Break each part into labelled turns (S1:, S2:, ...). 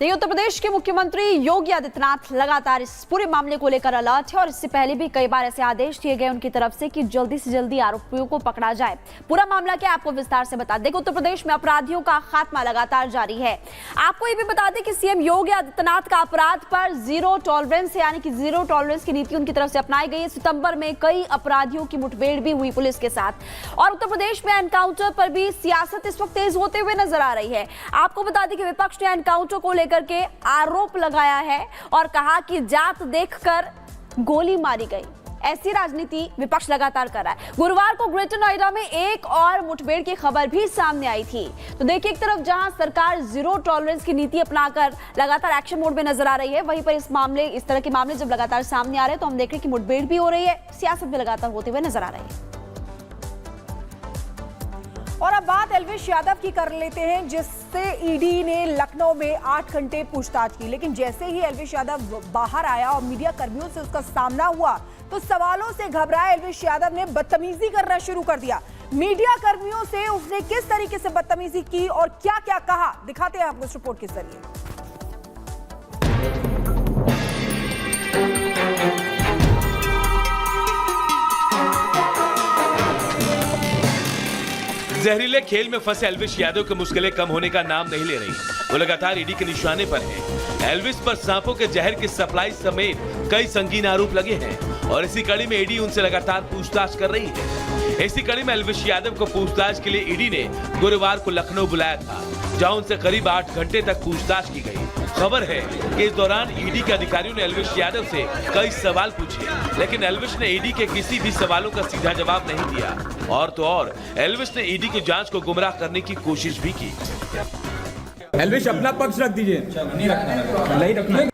S1: देखिए, उत्तर प्रदेश के मुख्यमंत्री योगी आदित्यनाथ लगातार इस पूरे मामले को लेकर अलर्ट है और इससे पहले भी कई बार ऐसे आदेश दिए गए उनकी तरफ से कि जल्दी से जल्दी आरोपियों को पकड़ा जाए। पूरा मामला क्या है आपको विस्तार से बता दें। उत्तर प्रदेश में अपराधियों का खात्मा लगातार जारी है। आपको ये भी बता दें कि सीएम योगी आदित्यनाथ का अपराध पर जीरो टॉलरेंस यानी कि जीरो टॉलरेंस की नीति उनकी तरफ से अपनाई गई है। सितंबर में कई अपराधियों की मुठभेड़ भी हुई पुलिस के साथ और उत्तर प्रदेश में एनकाउंटर पर भी सियासत इस वक्त तेज होते हुए नजर आ रही है। आपको बता दें कि विपक्ष ने एनकाउंटर को लेकर के आरोप लगाया है और कहा कि जात देखकर गोली मारी गई। ऐसी राजनीति विपक्ष लगातार कर रहा है। गुरुवार को ग्रेटर नोएडा में एक और मुठभेड़ की खबर भी सामने आई थी। तो देखिए, एक तरफ जहां सरकार जीरो टॉलरेंस की नीति अपनाकर लगातार एक्शन मोड में नजर आ रही है, वहीं पर इस तरह के मामले जब लगातार सामने आ रहे हैं तो हम देख रहे हैं कि मुठभेड़ भी हो रही है, सियासत भी लगातार होते हुए नजर आ रही है।
S2: और अब बात एल्विश यादव की कर लेते हैं, जिससे ईडी ने लखनऊ में 8 घंटे पूछताछ की। लेकिन जैसे ही एल्विश यादव बाहर आया और मीडिया कर्मियों से उसका सामना हुआ तो सवालों से घबराए एल्विश यादव ने बदतमीजी करना शुरू कर दिया। मीडिया कर्मियों से उसने किस तरीके से बदतमीजी की और क्या क्या कहा, दिखाते हैं आपको इस रिपोर्ट के जरिए।
S3: जहरीले खेल में फंसे एल्विश यादव की मुश्किलें कम होने का नाम नहीं ले रही। वो लगातार ईडी के निशाने पर है। एल्विश पर सांपों के जहर की सप्लाई समेत कई संगीन आरोप लगे हैं और इसी कड़ी में ईडी उनसे लगातार पूछताछ कर रही है। इसी कड़ी में एल्विश यादव को पूछताछ के लिए ईडी ने गुरुवार को लखनऊ बुलाया था, जहां उनसे करीब 8 घंटे तक पूछताछ की गई। खबर है कि इस दौरान ईडी के अधिकारियों ने एल्विश यादव से कई सवाल पूछे, लेकिन एल्विश ने ईडी के किसी भी सवालों का सीधा जवाब नहीं दिया। और तो और एल्विश ने ईडी की जांच को गुमराह करने की कोशिश भी की।
S4: एल्विश अपना पक्ष रख दीजिए। नहीं रखना।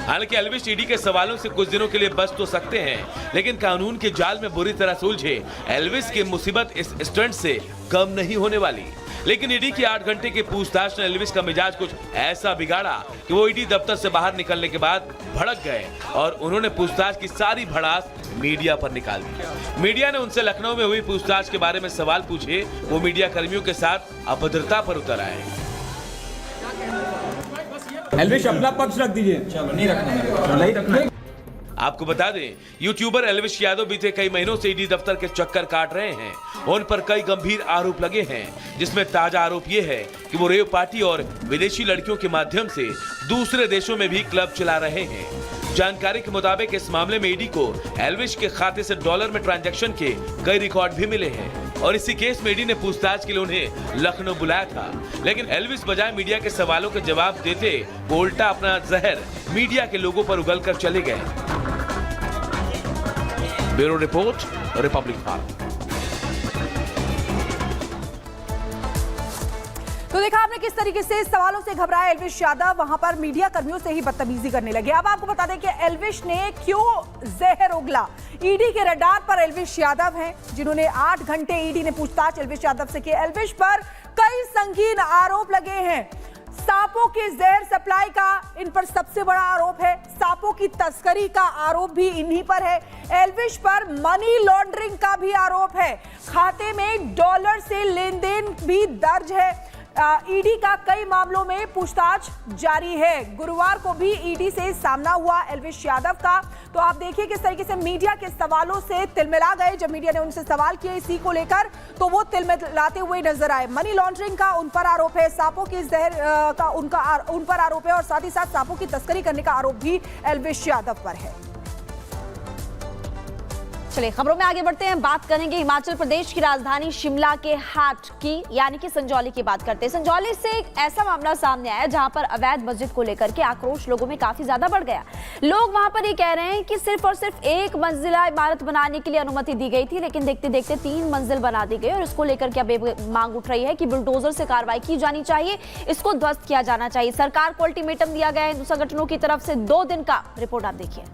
S3: हालांकि एल्विश ईडी के सवालों से कुछ दिनों के लिए बच तो सकते हैं, लेकिन कानून के जाल में बुरी तरह सुलझे एल्विश की मुसीबत इस स्टंट से कम नहीं होने वाली। लेकिन ईडी की 8 घंटे की पूछताछ ने एल्विश का मिजाज कुछ ऐसा बिगाड़ा कि वो ईडी दफ्तर से बाहर निकलने के बाद भड़क गए और उन्होंने पूछताछ की सारी भड़ास मीडिया पर निकाल दी। मीडिया ने उनसे लखनऊ में हुई पूछताछ के बारे में सवाल पूछे। वो मीडिया कर्मियों के साथ अभद्रता पर उतर आए।
S4: एल्विश अपना पक्ष रख दीजिए। नहीं रखना। नहीं रखना।
S3: आपको बता दें, यूट्यूबर एल्विश यादव बीते कई महीनों से ईडी दफ्तर के चक्कर काट रहे हैं। उन पर कई गंभीर आरोप लगे हैं, जिसमें ताजा आरोप ये है कि वो रेव पार्टी और विदेशी लड़कियों के माध्यम से दूसरे देशों में भी क्लब चला रहे हैं। जानकारी के मुताबिक इस मामले में ईडी को एल्विश के खाते से डॉलर में ट्रांजैक्शन के कई रिकॉर्ड भी मिले हैं और इसी केस में ईडी ने पूछताछ के लिए उन्हें लखनऊ बुलाया था। लेकिन एल्विश बजाय मीडिया के सवालों के जवाब देते वो उल्टा अपना जहर मीडिया के लोगों पर उगलकर चले गए। Bureau report, Republic Bharat.
S2: तो देखा आपने किस तरीके से सवालों से घबराए एल्विश यादव वहां पर मीडिया कर्मियों से ही बदतमीजी करने लगे। अब आपको बता दें कि एल्विश ने क्यों जहर उगला। ईडी के रडार पर एल्विश यादव हैं, जिन्होंने 8 घंटे ईडी ने पूछताछ एल्विश यादव से की। एल्विश पर कई संगीन आरोप लगे हैं। सांपों की जहर सप्लाई का इन पर सबसे बड़ा आरोप है। सांपों की तस्करी का आरोप भी इन्हीं पर है। एल्विश पर मनी लॉन्ड्रिंग का भी आरोप है। खाते में डॉलर से लेन देन भी दर्ज है। ईडी का कई मामलों में पूछताछ जारी है। गुरुवार को भी ईडी से सामना हुआ एल्विश यादव का। तो आप देखिए किस तरीके से मीडिया के सवालों से तिलमिला गए। जब मीडिया ने उनसे सवाल किए इसी को लेकर तो वो तिलमिलाते हुए नजर आए। मनी लॉन्ड्रिंग का उन पर आरोप है, सांपों की जहर का उन पर आरोप है और साथ ही साथ सांपों की तस्करी करने का आरोप भी एल्विश यादव पर है।
S1: चलिए खबरों में आगे बढ़ते हैं, बात करेंगे हिमाचल प्रदेश की राजधानी शिमला के हाट की यानी कि संजौली की बात करते हैं। संजौली से एक ऐसा मामला सामने आया जहां पर अवैध मस्जिद को लेकर के आक्रोश लोगों में काफी ज्यादा बढ़ गया। लोग वहां पर ये कह रहे हैं कि सिर्फ और सिर्फ एक मंजिला इमारत बनाने के लिए अनुमति दी गई थी, लेकिन देखते देखते 3 मंजिल बना दी गई और इसको लेकर के अब मांग उठ रही है कि बुलडोजर से कार्रवाई की जानी चाहिए, इसको ध्वस्त किया जाना चाहिए। सरकार को अल्टीमेटम दिया गया है हिंदू संगठनों की तरफ से 2 दिन का। रिपोर्ट आप देखिए।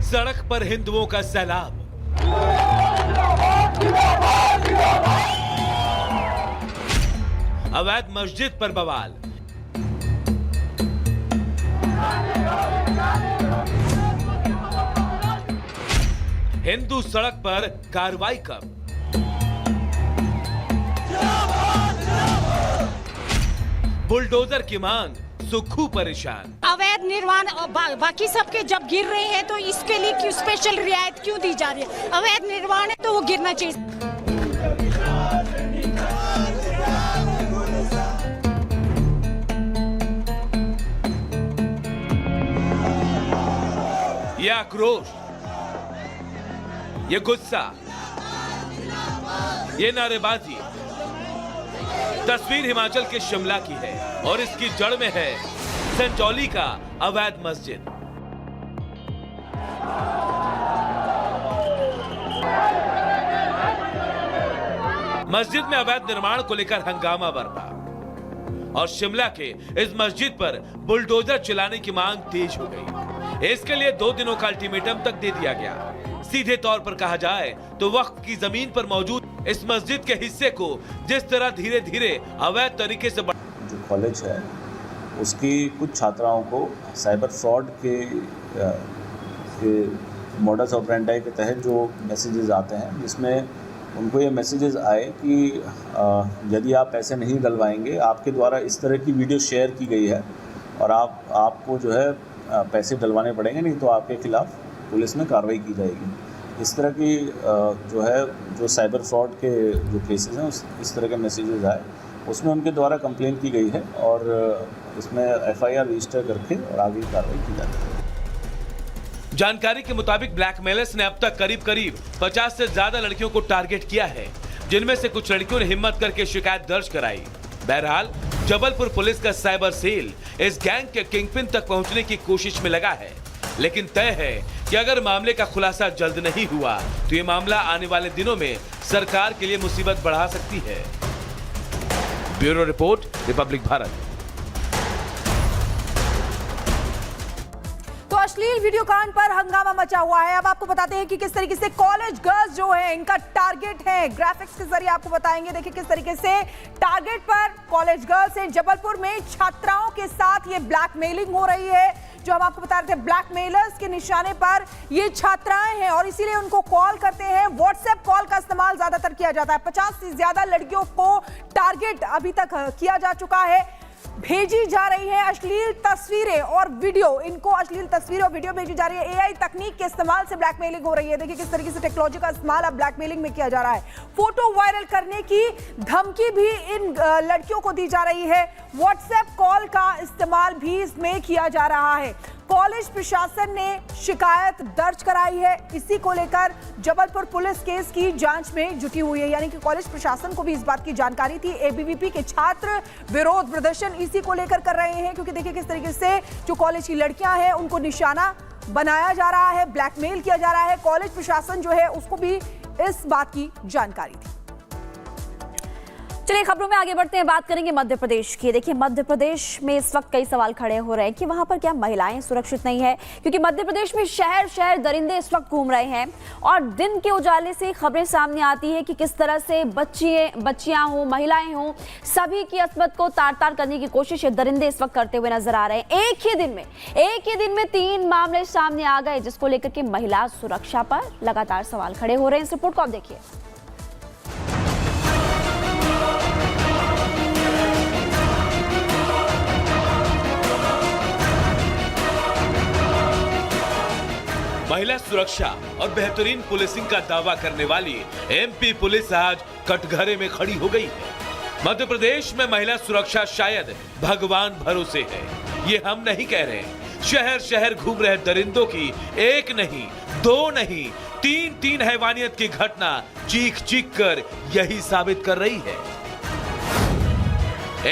S3: सड़क पर हिंदुओं का सैलाब, अवैध मस्जिद पर बवाल। हिंदू सड़क पर कार्रवाई कब? बुलडोजर की मांग, सुक्खू परेशान।
S5: अवैध निर्माण बाकी सबके जब गिर रहे हैं तो इसके लिए क्यों स्पेशल रियायत क्यों दी जा रही है? अवैध निर्माण है तो वो गिरना चाहिए।
S3: ये आक्रोश, ये गुस्सा, ये नारेबाजी तस्वीर हिमाचल के शिमला की है और इसकी जड़ में है संचौली का अवैध मस्जिद। मस्जिद में अवैध निर्माण को लेकर हंगामा बरपा और शिमला के इस मस्जिद पर बुलडोजर चलाने की मांग तेज हो गई। इसके लिए 2 दिनों का अल्टीमेटम तक दे दिया गया। सीधे तौर पर कहा जाए तो वक्फ की जमीन पर मौजूद इस मस्जिद के हिस्से को जिस तरह धीरे धीरे अवैध तरीके से
S6: जो कॉलेज है उसकी कुछ छात्राओं को साइबर फ्रॉड के मोडस ऑपरेंडी के तहत जो मैसेजेस आते हैं, जिसमें उनको ये मैसेजेस आए कि यदि आप पैसे नहीं डलवाएंगे, आपके द्वारा इस तरह की वीडियो शेयर की गई है और आपको जो है पैसे डलवाने पड़ेंगे, नहीं तो आपके खिलाफ पुलिस में कार्रवाई की जाएगी। इस तरह की जो साइबर फ्रॉड के जो केसेस हैं इस तरह के मैसेजेस आए, उसमें उनके द्वारा कंप्लेंट की गई है और इसमें FIR रजिस्टर करके और आगे कार्रवाई की जाती है।
S3: जानकारी के मुताबिक ब्लैकमेलर्स ने अब तक करीब 50 से ज्यादा लड़कियों को टारगेट किया है, जिनमें से कुछ लड़कियों ने हिम्मत करके शिकायत दर्ज कराई। बहरहाल जबलपुर पुलिस का साइबर सेल इस गैंग के किंगपिन तक पहुंचने की कोशिश में लगा है, लेकिन तय है कि अगर मामले का खुलासा जल्द नहीं हुआ तो ये मामला आने वाले दिनों में सरकार के लिए मुसीबत बढ़ा सकती है। Bureau report, Republic Bharat.
S2: तो अश्लील वीडियो कांड पर हंगामा मचा हुआ है। अब आपको बताते हैं कि किस तरीके से कॉलेज गर्ल्स जो है इनका टारगेट है। ग्राफिक्स के जरिए आपको बताएंगे, देखिए किस तरीके से टारगेट पर कॉलेज गर्ल्स हैं। जबलपुर में छात्राओं के साथ ये ब्लैकमेलिंग हो रही है। जो हम आपको बता रहे थे, ब्लैकमेलर्स के निशाने पर ये छात्राएं हैं और इसीलिए उनको कॉल करते हैं। व्हाट्सएप कॉल का इस्तेमाल ज्यादातर किया जाता है। 50 से ज्यादा लड़कियों को टारगेट अभी तक किया जा चुका है। भेजी जा रही है अश्लील तस्वीरें और वीडियो, इनको अश्लील तस्वीरें और वीडियो भेजी जा रही है। AI तकनीक के इस्तेमाल से ब्लैकमेलिंग हो रही है। देखिए किस तरीके से टेक्नोलॉजी का इस्तेमाल अब ब्लैकमेलिंग में किया जा रहा है। फोटो वायरल करने की धमकी भी इन लड़कियों को दी जा रही है। व्हाट्सएप कॉल का इस्तेमाल भी इसमें किया जा रहा है। कॉलेज प्रशासन ने शिकायत दर्ज कराई है। इसी को लेकर जबलपुर पुलिस केस की जांच में जुटी हुई है। यानी कि कॉलेज प्रशासन को भी इस बात की जानकारी थी। ABVP के छात्र विरोध प्रदर्शन इसी को लेकर कर रहे हैं, क्योंकि देखिए किस तरीके से जो कॉलेज की लड़कियां हैं उनको निशाना बनाया जा रहा है, ब्लैकमेल किया जा रहा है। कॉलेज प्रशासन जो है उसको भी इस बात की जानकारी थी।
S1: चलिए खबरों में आगे बढ़ते हैं, बात करेंगे मध्य प्रदेश की। देखिए मध्य प्रदेश में इस वक्त कई सवाल खड़े हो रहे हैं कि वहां पर क्या महिलाएं सुरक्षित नहीं है, क्योंकि मध्य प्रदेश में शहर शहर दरिंदे इस वक्त घूम रहे हैं और दिन के उजाले से खबरें सामने आती है कि किस तरह से बच्चियां हों, महिलाएं हों, सभी की अस्मत को तार तार करने की कोशिश दरिंदे इस वक्त करते हुए नजर आ रहे हैं। एक ही दिन में 3 मामले सामने आ गए, जिसको लेकर के महिला सुरक्षा पर लगातार सवाल खड़े हो रहे हैं। इस रिपोर्ट को आप देखिए।
S3: महिला सुरक्षा और बेहतरीन पुलिसिंग का दावा करने वाली MP पुलिस आज कटघरे में खड़ी हो गई है। मध्य प्रदेश में महिला सुरक्षा शायद भगवान भरोसे है, ये हम नहीं कह रहे। शहर शहर घूम रहे दरिंदों की 1 नहीं 2 नहीं 3 हैवानियत की घटना चीख चीख कर यही साबित कर रही है।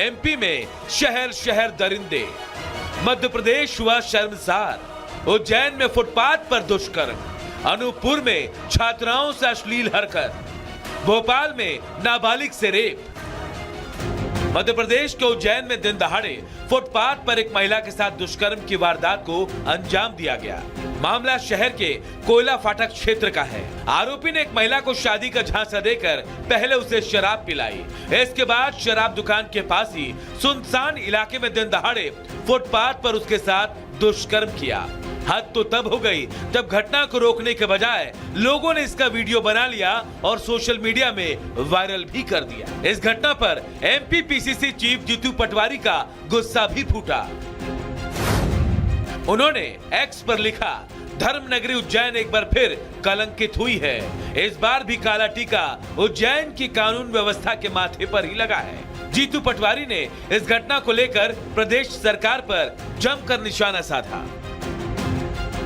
S3: MP में शहर शहर दरिंदे, मध्य प्रदेश हुआ शर्मसार। उज्जैन में फुटपाथ पर दुष्कर्म, अनूपपुर में छात्राओं से अश्लील हरकत, भोपाल में नाबालिग से रेप। मध्य प्रदेश के उज्जैन में दिन दहाड़े फुटपाथ पर एक महिला के साथ दुष्कर्म की वारदात को अंजाम दिया गया। मामला शहर के कोयला फाटक क्षेत्र का है। आरोपी ने एक महिला को शादी का झांसा देकर पहले उसे शराब पिलाई। इसके बाद शराब दुकान के पास ही सुनसान इलाके में दिन दहाड़े फुटपाथ पर उसके साथ दुष्कर्म किया। हद तो तब हो गई जब घटना को रोकने के बजाय लोगों ने इसका वीडियो बना लिया और सोशल मीडिया में वायरल भी कर दिया। इस घटना पर MP PCC chief Jitu Patwari का गुस्सा भी फूटा। उन्होंने एक्स पर लिखा, धर्म नगरी उज्जैन एक बार फिर कलंकित हुई है। इस बार भी काला टीका उज्जैन की कानून व्यवस्था के माथे पर ही लगा है। जीतू पटवारी ने इस घटना को लेकर प्रदेश सरकार पर जमकर निशाना साधा।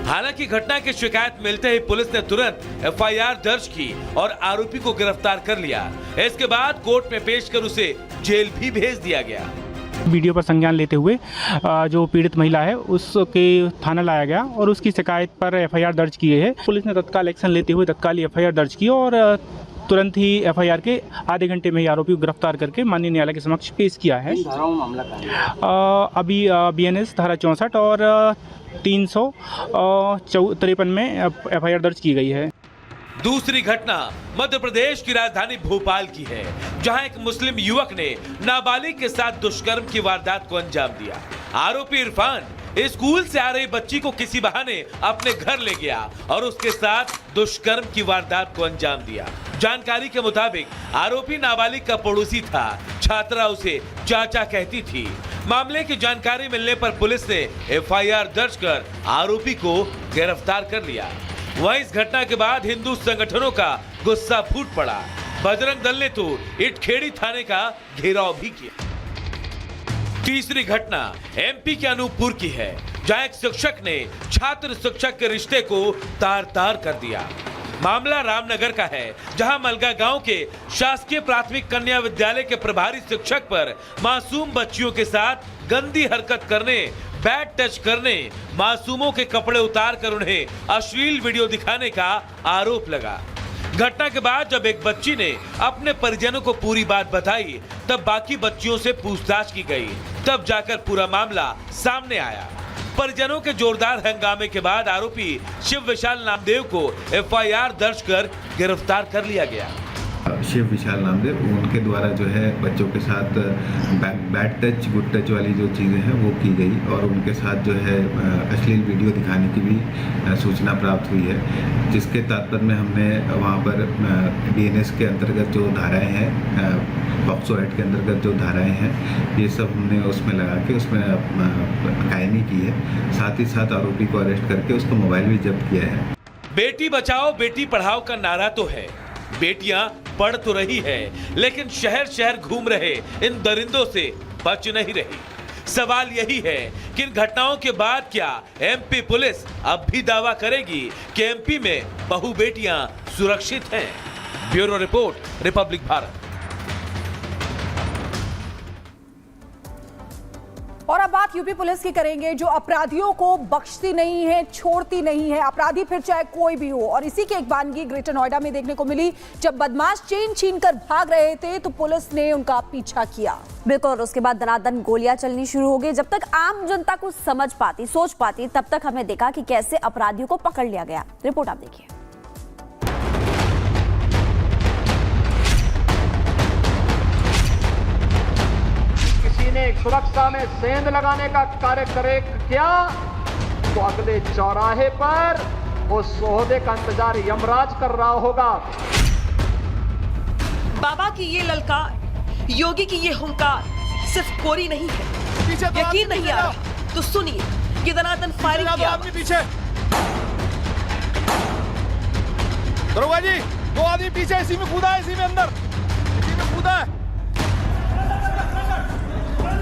S3: हालांकि घटना की शिकायत मिलते ही पुलिस ने तुरंत एफआईआर दर्ज की और आरोपी को गिरफ्तार कर लिया। इसके बाद कोर्ट में पेश कर उसे जेल भी भेज दिया गया।
S7: वीडियो पर संज्ञान लेते हुए जो पीड़ित महिला है उसके थाना लाया गया और उसकी शिकायत पर एफआईआर दर्ज की गई है। पुलिस ने तत्काल एक्शन लेते हुए तत्काल एफआईआर दर्ज की और तुरंत ही एफआईआर के आधे घंटे में ही आरोपी को गिरफ्तार करके माननीय न्यायालय के समक्ष पेश किया है। अभी बीएनएस धारा 64 और 353 में एफआईआर दर्ज की गई है।
S3: दूसरी घटना मध्य प्रदेश की राजधानी भोपाल की है, जहां एक मुस्लिम युवक ने नाबालिग के साथ दुष्कर्म की वारदात को अंजाम दिया। आरोपी इरफान स्कूल से आ रही बच्ची को किसी बहाने अपने घर ले गया और उसके साथ दुष्कर्म की वारदात को अंजाम दिया। जानकारी के मुताबिक आरोपी नाबालिग का पड़ोसी था। छात्रा उसे चाचा कहती थी। मामले की जानकारी मिलने पर पुलिस ने एफआईआर दर्ज कर आरोपी को गिरफ्तार कर लिया। वहीं इस घटना के बाद हिंदू संगठनों का गुस्सा फूट पड़ा। बजरंग दल ने तो इटखेड़ी थाने का घेराव भी किया। तीसरी घटना एमपी के अनूपपुर की है, जहां एक शिक्षक ने छात्र शिक्षक के रिश्ते को तार-तार कर दिया। मामला रामनगर का है, जहां मलगा गांव के शासकीय प्राथमिक कन्या विद्यालय के प्रभारी शिक्षक पर मासूम बच्चियों के साथ गंदी हरकत करने, बैड टच करने, मासूमों के कपड़े उतार कर उन्हें अश्लील वीडियो दिखाने का आरोप लगा। घटना के बाद जब एक बच्ची ने अपने परिजनों को पूरी बात बताई, तब बाकी बच्चियों से पूछताछ की गई। तब जाकर पूरा मामला सामने आया। परिजनों के जोरदार हंगामे के बाद आरोपी शिव विशाल नामदेव को एफआईआर दर्ज कर गिरफ्तार कर लिया गया।
S8: शिव विशाल नामदेव, उनके द्वारा जो है बच्चों के साथ बैड टच गुड टच वाली जो चीज़ें हैं वो की गई और उनके साथ जो है अश्लील वीडियो दिखाने की भी सूचना प्राप्त हुई है, जिसके तात्पर्य में हमने वहाँ पर बीएनएस के अंतर्गत जो धाराएं हैं, पॉक्सो एक्ट के अंतर्गत जो धाराएं हैं, ये सब हमने उसमें लगा के उसमें कायमी की है। साथ ही साथ आरोपी को अरेस्ट करके उसका मोबाइल भी जब्त किया है।
S3: बेटी बचाओ बेटी पढ़ाओ का नारा तो है, बेटियां पढ़ तो रही है, लेकिन शहर शहर घूम रहे इन दरिंदों से बच नहीं रही। सवाल यही है कि इन घटनाओं के बाद क्या एमपी पुलिस अब भी दावा करेगी कि एमपी में बहु बेटियां सुरक्षित हैं? Bureau report, Republic Bharat.
S2: और अब बात यूपी पुलिस की करेंगे, जो अपराधियों को बख्शती नहीं है, छोड़ती नहीं है, अपराधी फिर चाहे कोई भी हो। और इसी की एक वानगी ग्रेटर नोएडा में देखने को मिली, जब बदमाश चेन छीनकर भाग रहे थे तो पुलिस ने उनका पीछा किया।
S1: बिल्कुल, और उसके बाद दनादन गोलियां चलनी शुरू हो गई। जब तक आम जनता कुछ समझ पाती, सोच पाती, तब तक हमने देखा कि कैसे अपराधियों को पकड़ लिया गया। रिपोर्ट आप देखिए।
S9: सुरक्षा में सेंध लगाने का कार्य करे क्या, तो अगले चौराहे पर उस सोहदे का इंतजार यमराज कर रहा होगा।
S10: बाबा की ये ललकार, योगी की ये हुंकार सिर्फ कोरी नहीं है। यकीन नहीं आ रहा तो सुनिए, ये दनादन फायरिंग किया।
S11: पीछे दरोगा जी, 2 आदमी पीछे, इसी में कूदा है, इसी में अंदर।